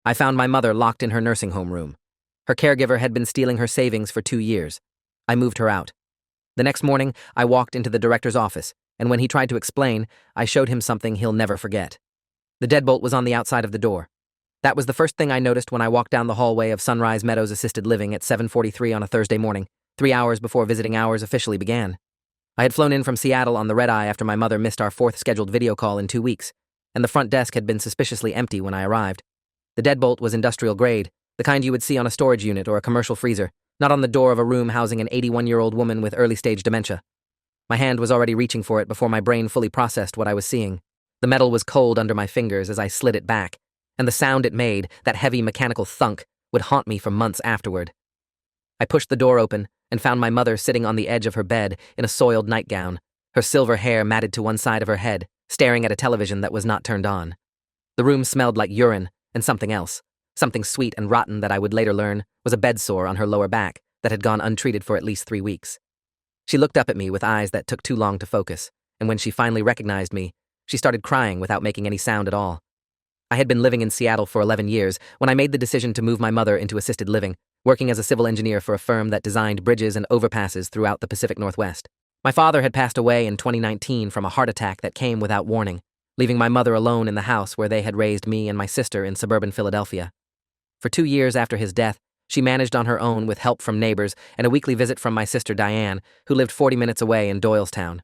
I found my mother locked in her nursing home room. Her caregiver had been stealing her savings for 2 years. I moved her out. The next morning, I walked into the director's office, and when he tried to explain, I showed him something he'll never forget. The deadbolt was on the outside of the door. That was the first thing I noticed when I walked down the hallway of Sunrise Meadows Assisted Living at 7:43 on a Thursday morning, 3 hours before visiting hours officially began. I had flown in from Seattle on the red-eye after my mother missed our 4th scheduled video call in 2 weeks, and the front desk had been suspiciously empty when I arrived. The deadbolt was industrial grade, the kind you would see on a storage unit or a commercial freezer, not on the door of a room housing an 81-year-old woman with early-stage dementia. My hand was already reaching for it before my brain fully processed what I was seeing. The metal was cold under my fingers as I slid it back, and the sound it made, that heavy mechanical thunk, would haunt me for months afterward. I pushed the door open and found my mother sitting on the edge of her bed in a soiled nightgown, her silver hair matted to one side of her head, staring at a television that was not turned on. The room smelled like urine and something else, something sweet and rotten that I would later learn was a bed sore on her lower back that had gone untreated for at least 3 weeks. She looked up at me with eyes that took too long to focus, and when she finally recognized me, she started crying without making any sound at all. I had been living in Seattle for 11 years when I made the decision to move my mother into assisted living, working as a civil engineer for a firm that designed bridges and overpasses throughout the Pacific Northwest. My father had passed away in 2019 from a heart attack that came without warning, leaving my mother alone in the house where they had raised me and my sister in suburban Philadelphia. For 2 years after his death, she managed on her own with help from neighbors and a weekly visit from my sister Diane, who lived 40 minutes away in Doylestown.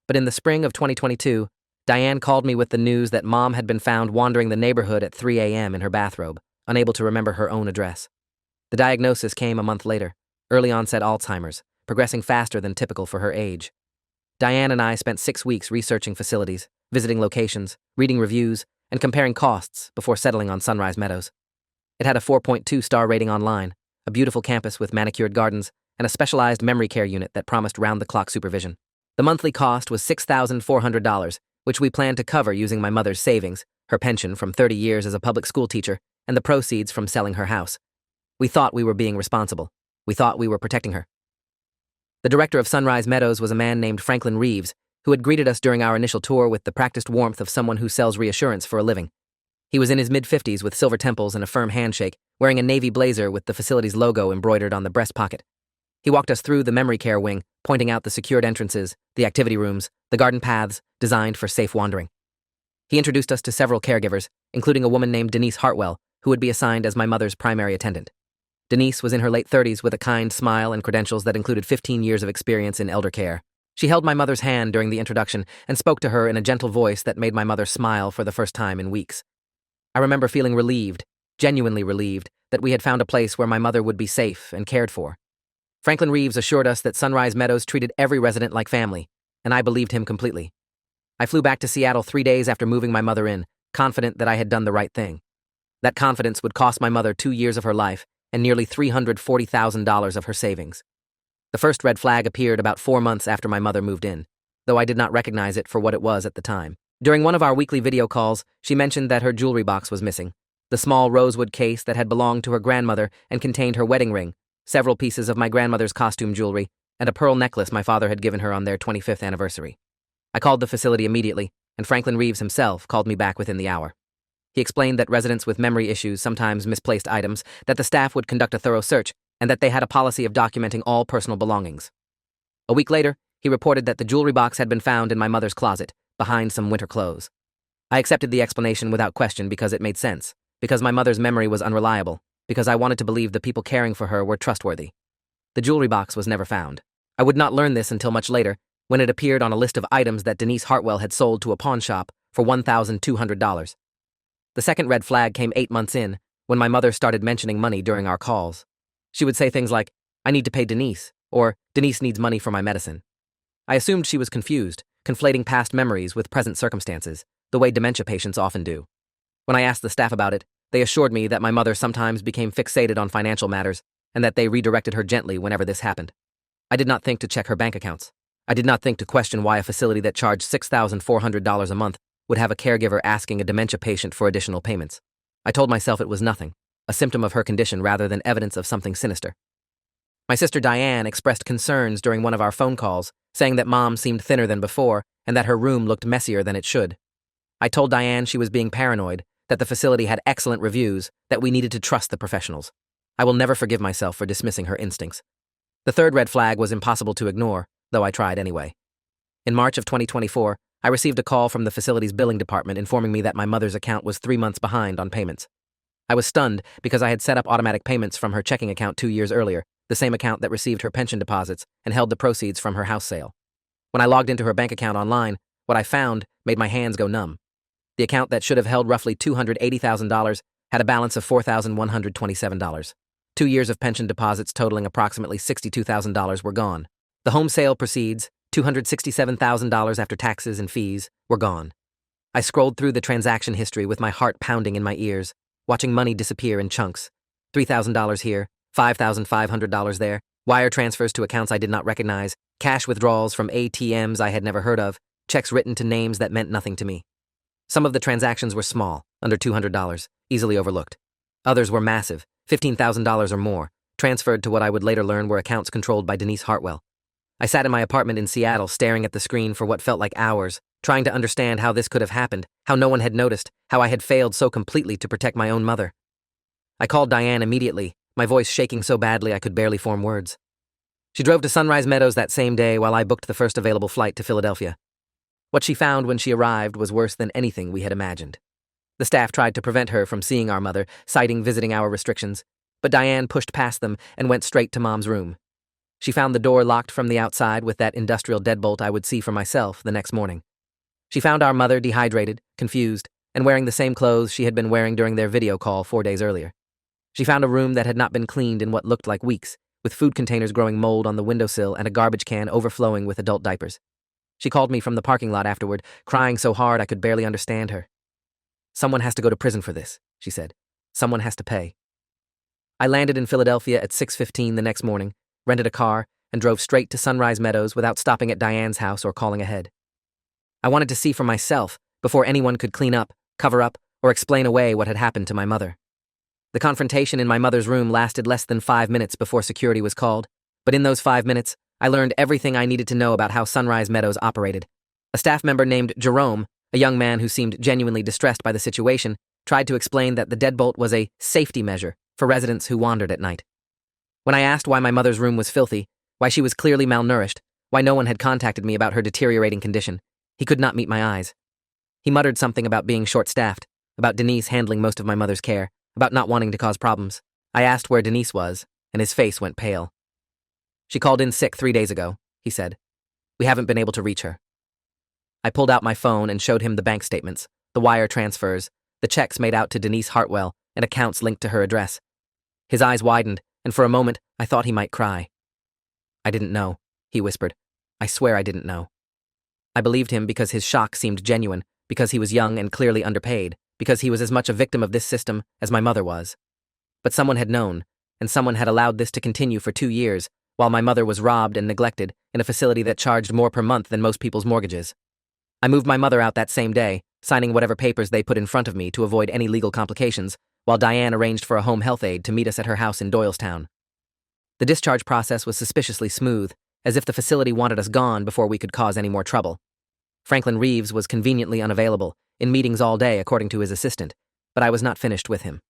But in the spring of 2022, Diane called me with the news that Mom had been found wandering the neighborhood at 3 a.m. in her bathrobe, unable to remember her own address. The diagnosis came a month later, early-onset Alzheimer's, progressing faster than typical for her age. Diane and I spent 6 weeks researching facilities, visiting locations, reading reviews, and comparing costs before settling on Sunrise Meadows. It had a 4.2-star rating online, a beautiful campus with manicured gardens, and a specialized memory care unit that promised round-the-clock supervision. The monthly cost was $6,400, which we planned to cover using my mother's savings, her pension from 30 years as a public school teacher, and the proceeds from selling her house. We thought we were being responsible. We thought we were protecting her. The director of Sunrise Meadows was a man named Franklin Reeves, who had greeted us during our initial tour with the practiced warmth of someone who sells reassurance for a living. He was in his mid-50s with silver temples and a firm handshake, wearing a navy blazer with the facility's logo embroidered on the breast pocket. He walked us through the memory care wing, pointing out the secured entrances, the activity rooms, the garden paths designed for safe wandering. He introduced us to several caregivers, including a woman named Denise Hartwell, who would be assigned as my mother's primary attendant. Denise was in her late 30s with a kind smile and credentials that included 15 years of experience in elder care. She held my mother's hand during the introduction and spoke to her in a gentle voice that made my mother smile for the first time in weeks. I remember feeling relieved, genuinely relieved, that we had found a place where my mother would be safe and cared for. Franklin Reeves assured us that Sunrise Meadows treated every resident like family, and I believed him completely. I flew back to Seattle 3 days after moving my mother in, confident that I had done the right thing. That confidence would cost my mother 2 years of her life and nearly $340,000 of her savings. The first red flag appeared about 4 months after my mother moved in, though I did not recognize it for what it was at the time. During one of our weekly video calls, she mentioned that her jewelry box was missing, the small rosewood case that had belonged to her grandmother and contained her wedding ring, several pieces of my grandmother's costume jewelry, and a pearl necklace my father had given her on their 25th anniversary. I called the facility immediately, and Franklin Reeves himself called me back within the hour. He explained that residents with memory issues sometimes misplaced items, that the staff would conduct a thorough search, and that they had a policy of documenting all personal belongings. A week later, he reported that the jewelry box had been found in my mother's closet, behind some winter clothes. I accepted the explanation without question because it made sense, because my mother's memory was unreliable, because I wanted to believe the people caring for her were trustworthy. The jewelry box was never found. I would not learn this until much later, when it appeared on a list of items that Denise Hartwell had sold to a pawn shop for $1,200. The second red flag came 8 months in, when my mother started mentioning money during our calls. She would say things like, "I need to pay Denise," or "Denise needs money for my medicine." I assumed she was confused, conflating past memories with present circumstances, the way dementia patients often do. When I asked the staff about it, they assured me that my mother sometimes became fixated on financial matters and that they redirected her gently whenever this happened. I did not think to check her bank accounts. I did not think to question why a facility that charged $6,400 a month would have a caregiver asking a dementia patient for additional payments. I told myself it was nothing, a symptom of her condition rather than evidence of something sinister. My sister Diane expressed concerns during one of our phone calls, saying that Mom seemed thinner than before and that her room looked messier than it should. I told Diane she was being paranoid, that the facility had excellent reviews, that we needed to trust the professionals. I will never forgive myself for dismissing her instincts. The third red flag was impossible to ignore, though I tried anyway. In March of 2024, I received a call from the facility's billing department informing me that my mother's account was 3 months behind on payments. I was stunned because I had set up automatic payments from her checking account 2 years earlier, the same account that received her pension deposits and held the proceeds from her house sale. When I logged into her bank account online, what I found made my hands go numb. The account that should have held roughly $280,000 had a balance of $4,127. 2 years of pension deposits totaling approximately $62,000 were gone. The home sale proceeds, $267,000 after taxes and fees, were gone. I scrolled through the transaction history with my heart pounding in my ears, watching money disappear in chunks. $3,000 here, $5,500 there, wire transfers to accounts I did not recognize, cash withdrawals from ATMs I had never heard of, checks written to names that meant nothing to me. Some of the transactions were small, under $200, easily overlooked. Others were massive, $15,000 or more, transferred to what I would later learn were accounts controlled by Denise Hartwell. I sat in my apartment in Seattle staring at the screen for what felt like hours, trying to understand how this could have happened, how no one had noticed, how I had failed so completely to protect my own mother. I called Diane immediately, my voice shaking so badly I could barely form words. She drove to Sunrise Meadows that same day while I booked the first available flight to Philadelphia. What she found when she arrived was worse than anything we had imagined. The staff tried to prevent her from seeing our mother, citing visiting hour restrictions, but Diane pushed past them and went straight to Mom's room. She found the door locked from the outside with that industrial deadbolt I would see for myself the next morning. She found our mother dehydrated, confused, and wearing the same clothes she had been wearing during their video call 4 days earlier. She found a room that had not been cleaned in what looked like weeks, with food containers growing mold on the windowsill and a garbage can overflowing with adult diapers. She called me from the parking lot afterward, crying so hard I could barely understand her. "Someone has to go to prison for this," she said. "Someone has to pay." I landed in Philadelphia at 6:15 the next morning, rented a car, and drove straight to Sunrise Meadows without stopping at Diane's house or calling ahead. I wanted to see for myself before anyone could clean up, cover up, or explain away what had happened to my mother. The confrontation in my mother's room lasted less than 5 minutes before security was called, but in those 5 minutes, I learned everything I needed to know about how Sunrise Meadows operated. A staff member named Jerome, a young man who seemed genuinely distressed by the situation, tried to explain that the deadbolt was a safety measure for residents who wandered at night. When I asked why my mother's room was filthy, why she was clearly malnourished, why no one had contacted me about her deteriorating condition, he could not meet my eyes. He muttered something about being short-staffed, about Denise handling most of my mother's care, about not wanting to cause problems. I asked where Denise was, and his face went pale. "She called in sick 3 days ago," he said. "We haven't been able to reach her." I pulled out my phone and showed him the bank statements, the wire transfers, the checks made out to Denise Hartwell, and accounts linked to her address. His eyes widened, and for a moment, I thought he might cry. "I didn't know," he whispered. "I swear I didn't know." I believed him because his shock seemed genuine, because he was young and clearly underpaid, because he was as much a victim of this system as my mother was. But someone had known, and someone had allowed this to continue for 2 years, while my mother was robbed and neglected in a facility that charged more per month than most people's mortgages. I moved my mother out that same day, signing whatever papers they put in front of me to avoid any legal complications, while Diane arranged for a home health aide to meet us at her house in Doylestown. The discharge process was suspiciously smooth, as if the facility wanted us gone before we could cause any more trouble. Franklin Reeves was conveniently unavailable, in meetings all day according to his assistant, but I was not finished with him.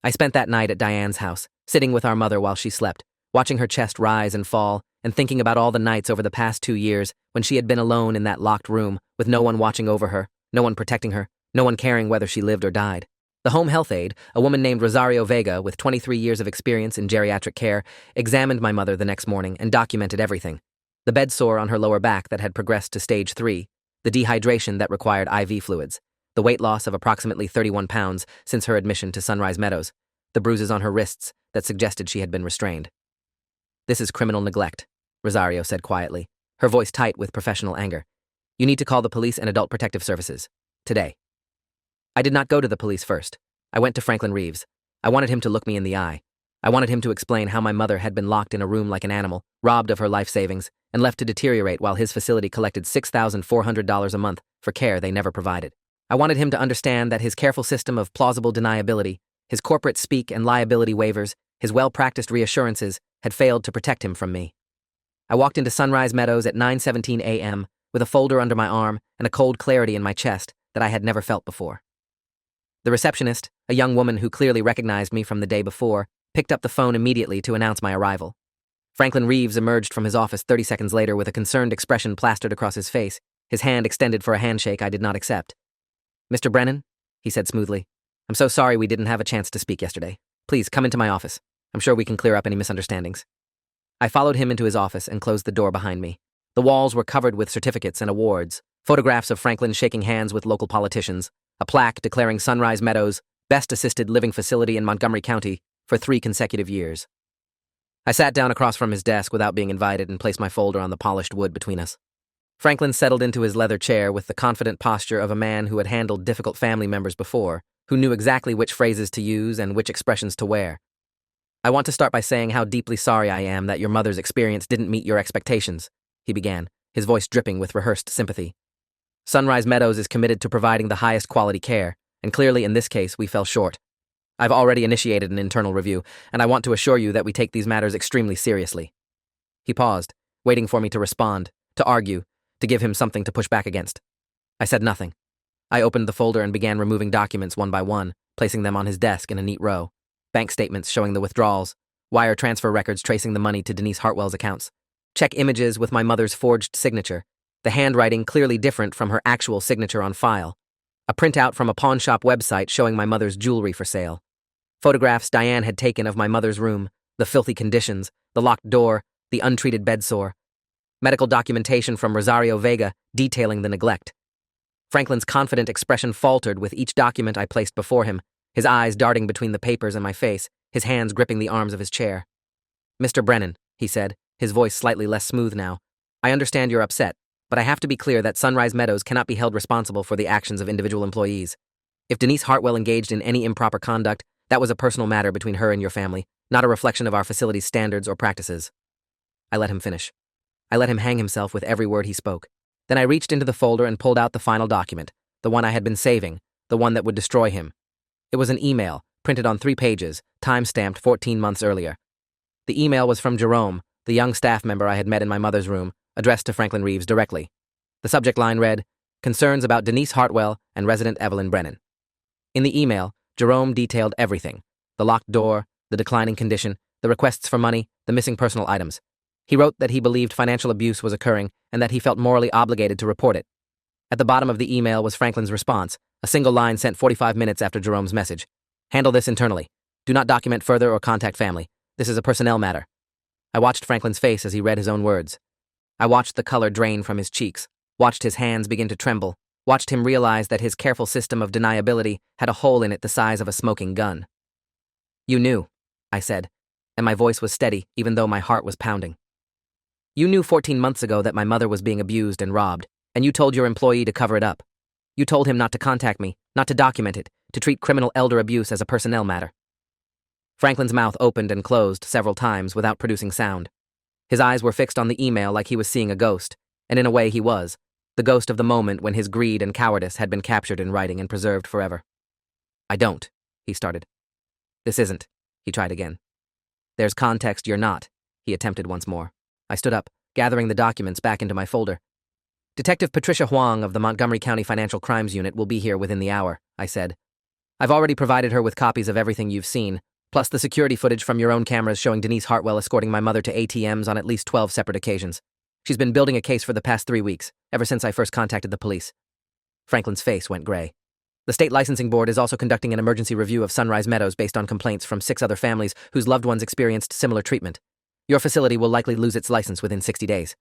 I spent that night at Diane's house, sitting with our mother while she slept, watching her chest rise and fall, and thinking about all the nights over the past 2 years when she had been alone in that locked room, with no one watching over her, no one protecting her, no one caring whether she lived or died. The home health aide, a woman named Rosario Vega with 23 years of experience in geriatric care, examined my mother the next morning and documented everything. The bed sore on her lower back that had progressed to stage 3, the dehydration that required IV fluids, the weight loss of approximately 31 pounds since her admission to Sunrise Meadows, the bruises on her wrists that suggested she had been restrained. "This is criminal neglect," Rosario said quietly, her voice tight with professional anger. "You need to call the police and Adult Protective Services. Today." I did not go to the police first. I went to Franklin Reeves. I wanted him to look me in the eye. I wanted him to explain how my mother had been locked in a room like an animal, robbed of her life savings, and left to deteriorate while his facility collected $6,400 a month for care they never provided. I wanted him to understand that his careful system of plausible deniability, his corporate speak and liability waivers, his well-practiced reassurances had failed to protect him from me. I walked into Sunrise Meadows at 9:17 a.m. with a folder under my arm and a cold clarity in my chest that I had never felt before. The receptionist, a young woman who clearly recognized me from the day before, picked up the phone immediately to announce my arrival. Franklin Reeves emerged from his office 30 seconds later with a concerned expression plastered across his face, his hand extended for a handshake I did not accept. "Mr. Brennan," he said smoothly, "I'm so sorry we didn't have a chance to speak yesterday. Please come into my office. I'm sure we can clear up any misunderstandings." I followed him into his office and closed the door behind me. The walls were covered with certificates and awards, photographs of Franklin shaking hands with local politicians, a plaque declaring Sunrise Meadows best assisted living facility in Montgomery County for 3 consecutive years. I sat down across from his desk without being invited and placed my folder on the polished wood between us. Franklin settled into his leather chair with the confident posture of a man who had handled difficult family members before, who knew exactly which phrases to use and which expressions to wear. "I want to start by saying how deeply sorry I am that your mother's experience didn't meet your expectations," he began, his voice dripping with rehearsed sympathy. "Sunrise Meadows is committed to providing the highest quality care, and clearly in this case we fell short. I've already initiated an internal review, and I want to assure you that we take these matters extremely seriously." He paused, waiting for me to respond, to argue, to give him something to push back against. I said nothing. I opened the folder and began removing documents one by one, placing them on his desk in a neat row. Bank statements showing the withdrawals, wire transfer records tracing the money to Denise Hartwell's accounts, check images with my mother's forged signature, the handwriting clearly different from her actual signature on file, a printout from a pawn shop website showing my mother's jewelry for sale, photographs Diane had taken of my mother's room, the filthy conditions, the locked door, the untreated bedsore, medical documentation from Rosario Vega detailing the neglect. Franklin's confident expression faltered with each document I placed before him, his eyes darting between the papers and my face, his hands gripping the arms of his chair. "Mr. Brennan," he said, his voice slightly less smooth now, "I understand you're upset, but I have to be clear that Sunrise Meadows cannot be held responsible for the actions of individual employees. If Denise Hartwell engaged in any improper conduct, that was a personal matter between her and your family, not a reflection of our facility's standards or practices." I let him finish. I let him hang himself with every word he spoke. Then I reached into the folder and pulled out the final document, the one I had been saving, the one that would destroy him. It was an email, printed on 3 pages, time-stamped 14 months earlier. The email was from Jerome, the young staff member I had met in my mother's room, addressed to Franklin Reeves directly. The subject line read, "Concerns about Denise Hartwell and resident Evelyn Brennan." In the email, Jerome detailed everything: the locked door, the declining condition, the requests for money, the missing personal items. He wrote that he believed financial abuse was occurring and that he felt morally obligated to report it. At the bottom of the email was Franklin's response, a single line sent 45 minutes after Jerome's message. "Handle this internally. Do not document further or contact family. This is a personnel matter." I watched Franklin's face as he read his own words. I watched the color drain from his cheeks, watched his hands begin to tremble, watched him realize that his careful system of deniability had a hole in it the size of a smoking gun. "You knew," I said, and my voice was steady even though my heart was pounding. "You knew 14 months ago that my mother was being abused and robbed, and you told your employee to cover it up. You told him not to contact me, not to document it, to treat criminal elder abuse as a personnel matter." Franklin's mouth opened and closed several times without producing sound. His eyes were fixed on the email like he was seeing a ghost, and in a way he was, the ghost of the moment when his greed and cowardice had been captured in writing and preserved forever. "I don't," he started. "This isn't," he tried again. "There's context you're not," he attempted once more. I stood up, gathering the documents back into my folder. "Detective Patricia Huang of the Montgomery County Financial Crimes Unit will be here within the hour," I said. "I've already provided her with copies of everything you've seen, plus the security footage from your own cameras showing Denise Hartwell escorting my mother to ATMs on at least 12 separate occasions. She's been building a case for the past 3 weeks, ever since I first contacted the police." Franklin's face went gray. "The state licensing board is also conducting an emergency review of Sunrise Meadows based on complaints from 6 other families whose loved ones experienced similar treatment. Your facility will likely lose its license within 60 days.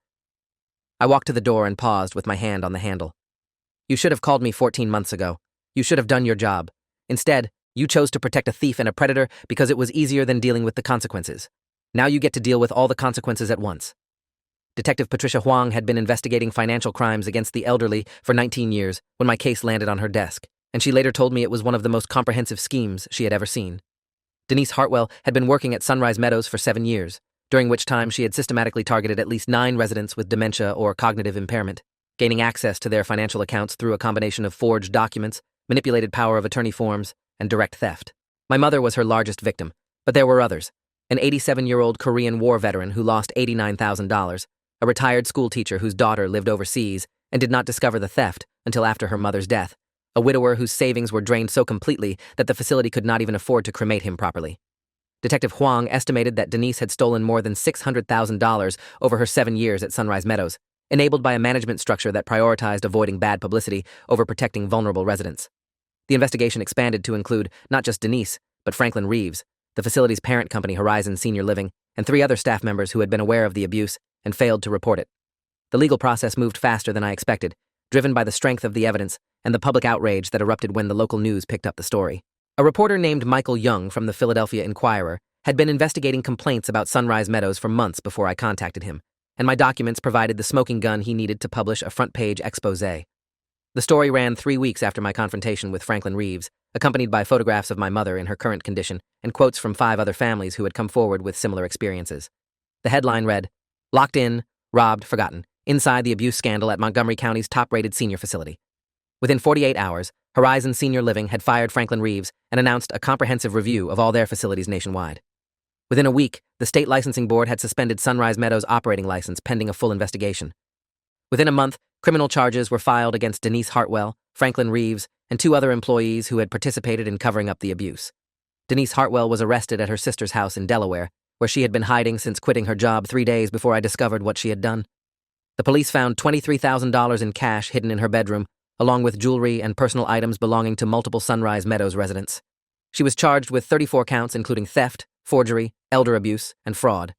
I walked to the door and paused with my hand on the handle. "You should have called me 14 months ago. You should have done your job. Instead, you chose to protect a thief and a predator because it was easier than dealing with the consequences. Now you get to deal with all the consequences at once." Detective Patricia Huang had been investigating financial crimes against the elderly for 19 years when my case landed on her desk, and she later told me it was one of the most comprehensive schemes she had ever seen. Denise Hartwell had been working at Sunrise Meadows for 7 years, during which time she had systematically targeted at least 9 residents with dementia or cognitive impairment, gaining access to their financial accounts through a combination of forged documents, manipulated power of attorney forms, and direct theft. My mother was her largest victim, but there were others. An 87-year-old Korean War veteran who lost $89,000, a retired school teacher whose daughter lived overseas and did not discover the theft until after her mother's death, a widower whose savings were drained so completely that the facility could not even afford to cremate him properly. Detective Huang estimated that Denise had stolen more than $600,000 over her 7 years at Sunrise Meadows, enabled by a management structure that prioritized avoiding bad publicity over protecting vulnerable residents. The investigation expanded to include not just Denise, but Franklin Reeves, the facility's parent company Horizon Senior Living, and 3 other staff members who had been aware of the abuse and failed to report it. The legal process moved faster than I expected, driven by the strength of the evidence and the public outrage that erupted when the local news picked up the story. A reporter named Michael Young from the Philadelphia Inquirer had been investigating complaints about Sunrise Meadows for months before I contacted him, and my documents provided the smoking gun he needed to publish a front-page exposé. The story ran 3 weeks after my confrontation with Franklin Reeves, accompanied by photographs of my mother in her current condition and quotes from 5 other families who had come forward with similar experiences. The headline read, "Locked in, robbed, forgotten, inside the abuse scandal at Montgomery County's top-rated senior facility." Within 48 hours, Horizon Senior Living had fired Franklin Reeves and announced a comprehensive review of all their facilities nationwide. Within a week, the state licensing board had suspended Sunrise Meadows' operating license pending a full investigation. Within a month, criminal charges were filed against Denise Hartwell, Franklin Reeves, and 2 other employees who had participated in covering up the abuse. Denise Hartwell was arrested at her sister's house in Delaware, where she had been hiding since quitting her job 3 days before I discovered what she had done. The police found $23,000 in cash hidden in her bedroom, along with jewelry and personal items belonging to multiple Sunrise Meadows residents. She was charged with 34 counts including theft, forgery, elder abuse, and fraud.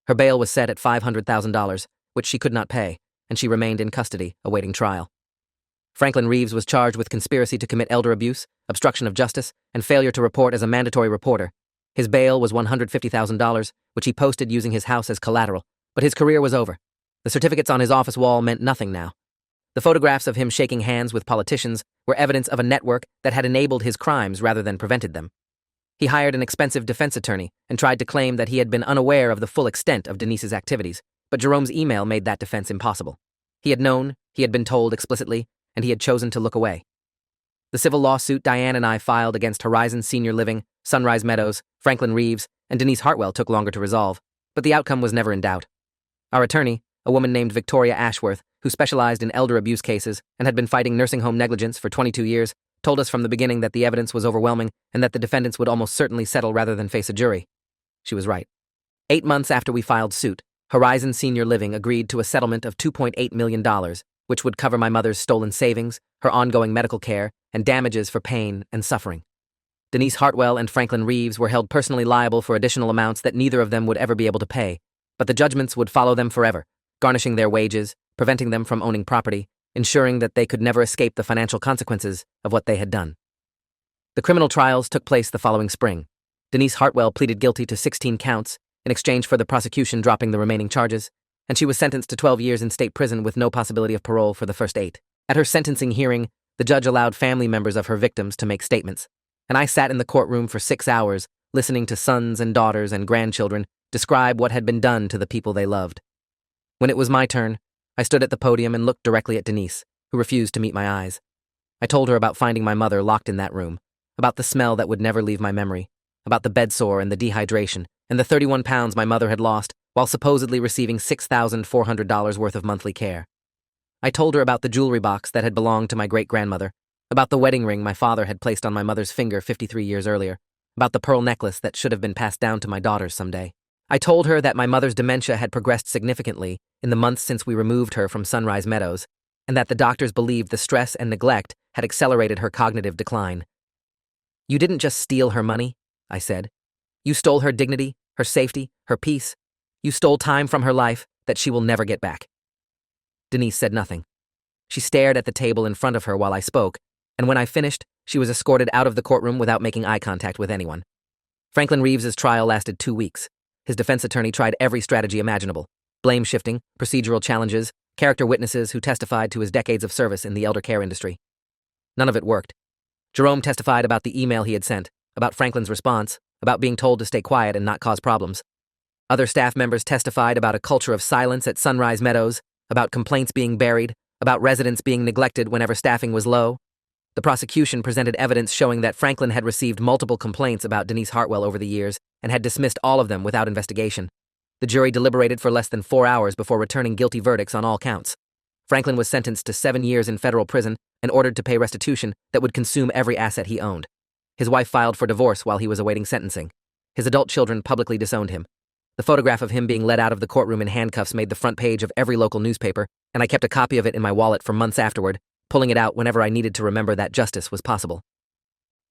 Her bail was set at $500,000, which she could not pay, and she remained in custody, awaiting trial. Franklin Reeves was charged with conspiracy to commit elder abuse, obstruction of justice, and failure to report as a mandatory reporter. His bail was $150,000, which he posted using his house as collateral, but his career was over. The certificates on his office wall meant nothing now. The photographs of him shaking hands with politicians were evidence of a network that had enabled his crimes rather than prevented them. He hired an expensive defense attorney and tried to claim that he had been unaware of the full extent of Denise's activities, but Jerome's email made that defense impossible. He had known, he had been told explicitly, and he had chosen to look away. The civil lawsuit Diane and I filed against Horizon Senior Living, Sunrise Meadows, Franklin Reeves, and Denise Hartwell took longer to resolve, but the outcome was never in doubt. Our attorney, a woman named Victoria Ashworth, who specialized in elder abuse cases and had been fighting nursing home negligence for 22 years, told us from the beginning that the evidence was overwhelming and that the defendants would almost certainly settle rather than face a jury. She was right. 8 months after we filed suit, Horizon Senior Living agreed to a settlement of $2.8 million, which would cover my mother's stolen savings, her ongoing medical care, and damages for pain and suffering. Denise Hartwell and Franklin Reeves were held personally liable for additional amounts that neither of them would ever be able to pay, but the judgments would follow them forever, garnishing their wages, preventing them from owning property, ensuring that they could never escape the financial consequences of what they had done. The criminal trials took place the following spring. Denise Hartwell pleaded guilty to 16 counts in exchange for the prosecution dropping the remaining charges, and she was sentenced to 12 years in state prison with no possibility of parole for the first 8. At her sentencing hearing, the judge allowed family members of her victims to make statements, and I sat in the courtroom for 6 hours listening to sons and daughters and grandchildren describe what had been done to the people they loved. When it was my turn, I stood at the podium and looked directly at Denise, who refused to meet my eyes. I told her about finding my mother locked in that room, about the smell that would never leave my memory, about the bedsore and the dehydration, and the 31 pounds my mother had lost while supposedly receiving $6,400 worth of monthly care. I told her about the jewelry box that had belonged to my great-grandmother, about the wedding ring my father had placed on my mother's finger 53 years earlier, about the pearl necklace that should have been passed down to my daughters someday. I told her that my mother's dementia had progressed significantly in the months since we removed her from Sunrise Meadows, and that the doctors believed the stress and neglect had accelerated her cognitive decline. "You didn't just steal her money," I said. "You stole her dignity, her safety, her peace. You stole time from her life that she will never get back." Denise said nothing. She stared at the table in front of her while I spoke, and when I finished, she was escorted out of the courtroom without making eye contact with anyone. Franklin Reeves's trial lasted 2 weeks. His defense attorney tried every strategy imaginable: blame shifting, procedural challenges, character witnesses who testified to his decades of service in the elder care industry. None of it worked. Jerome testified about the email he had sent, about Franklin's response, about being told to stay quiet and not cause problems. Other staff members testified about a culture of silence at Sunrise Meadows, about complaints being buried, about residents being neglected whenever staffing was low. The prosecution presented evidence showing that Franklin had received multiple complaints about Denise Hartwell over the years and had dismissed all of them without investigation. The jury deliberated for less than 4 hours before returning guilty verdicts on all counts. Franklin was sentenced to 7 years in federal prison and ordered to pay restitution that would consume every asset he owned. His wife filed for divorce while he was awaiting sentencing. His adult children publicly disowned him. The photograph of him being led out of the courtroom in handcuffs made the front page of every local newspaper, and I kept a copy of it in my wallet for months afterward, pulling it out whenever I needed to remember that justice was possible.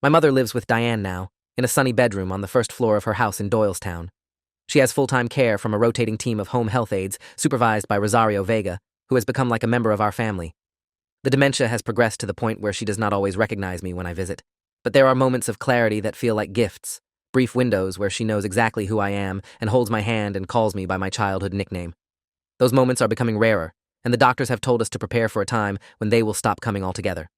My mother lives with Diane now, in a sunny bedroom on the first floor of her house in Doylestown. She has full-time care from a rotating team of home health aides supervised by Rosario Vega, who has become like a member of our family. The dementia has progressed to the point where she does not always recognize me when I visit, but there are moments of clarity that feel like gifts, brief windows where she knows exactly who I am and holds my hand and calls me by my childhood nickname. Those moments are becoming rarer, and the doctors have told us to prepare for a time when they will stop coming altogether.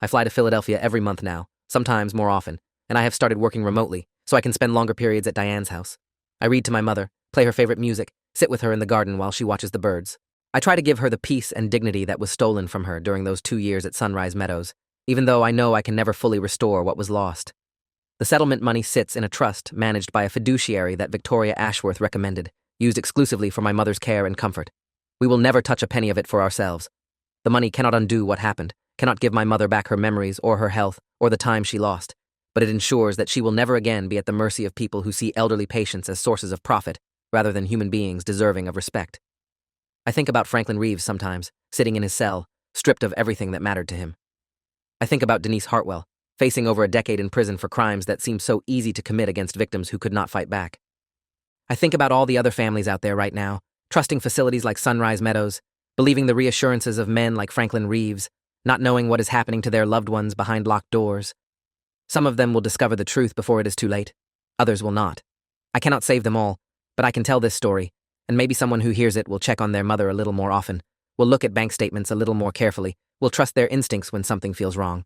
I fly to Philadelphia every month now, sometimes more often, and I have started working remotely, so I can spend longer periods at Diane's house. I read to my mother, play her favorite music, sit with her in the garden while she watches the birds. I try to give her the peace and dignity that was stolen from her during those 2 years at Sunrise Meadows, even though I know I can never fully restore what was lost. The settlement money sits in a trust managed by a fiduciary that Victoria Ashworth recommended, used exclusively for my mother's care and comfort. We will never touch a penny of it for ourselves. The money cannot undo what happened, cannot give my mother back her memories or her health or the time she lost, but it ensures that she will never again be at the mercy of people who see elderly patients as sources of profit rather than human beings deserving of respect. I think about Franklin Reeves sometimes, sitting in his cell, stripped of everything that mattered to him. I think about Denise Hartwell, facing over a decade in prison for crimes that seemed so easy to commit against victims who could not fight back. I think about all the other families out there right now, trusting facilities like Sunrise Meadows, believing the reassurances of men like Franklin Reeves, not knowing what is happening to their loved ones behind locked doors. Some of them will discover the truth before it is too late. Others will not. I cannot save them all, but I can tell this story, and maybe someone who hears it will check on their mother a little more often, will look at bank statements a little more carefully, will trust their instincts when something feels wrong.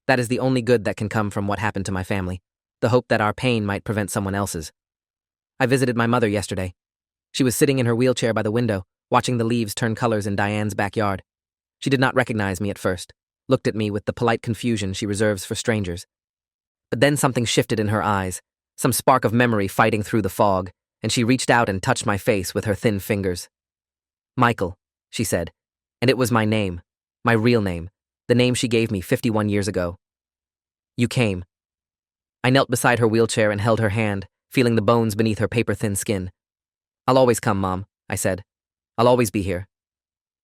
That is the only good that can come from what happened to my family, the hope that our pain might prevent someone else's. I visited my mother yesterday. She was sitting in her wheelchair by the window, watching the leaves turn colors in Diane's backyard. She did not recognize me at first, looked at me with the polite confusion she reserves for strangers. But then something shifted in her eyes, some spark of memory fighting through the fog, and she reached out and touched my face with her thin fingers. "Michael," she said, and it was my name, my real name, the name she gave me 51 years ago. "You came." I knelt beside her wheelchair and held her hand, feeling the bones beneath her paper-thin skin. "I'll always come, Mom," I said. "I'll always be here."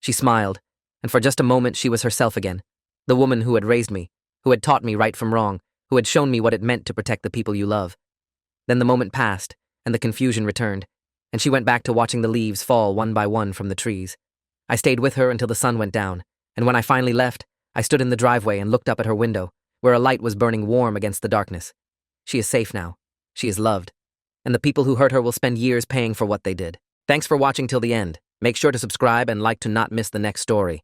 She smiled, and for just a moment she was herself again, the woman who had raised me, who had taught me right from wrong, who had shown me what it meant to protect the people you love. Then the moment passed, and the confusion returned, and she went back to watching the leaves fall one by one from the trees. I stayed with her until the sun went down, and when I finally left, I stood in the driveway and looked up at her window, where a light was burning warm against the darkness. She is safe now. She is loved. And the people who hurt her will spend years paying for what they did. Thanks for watching till the end. Make sure to subscribe and like to not miss the next story.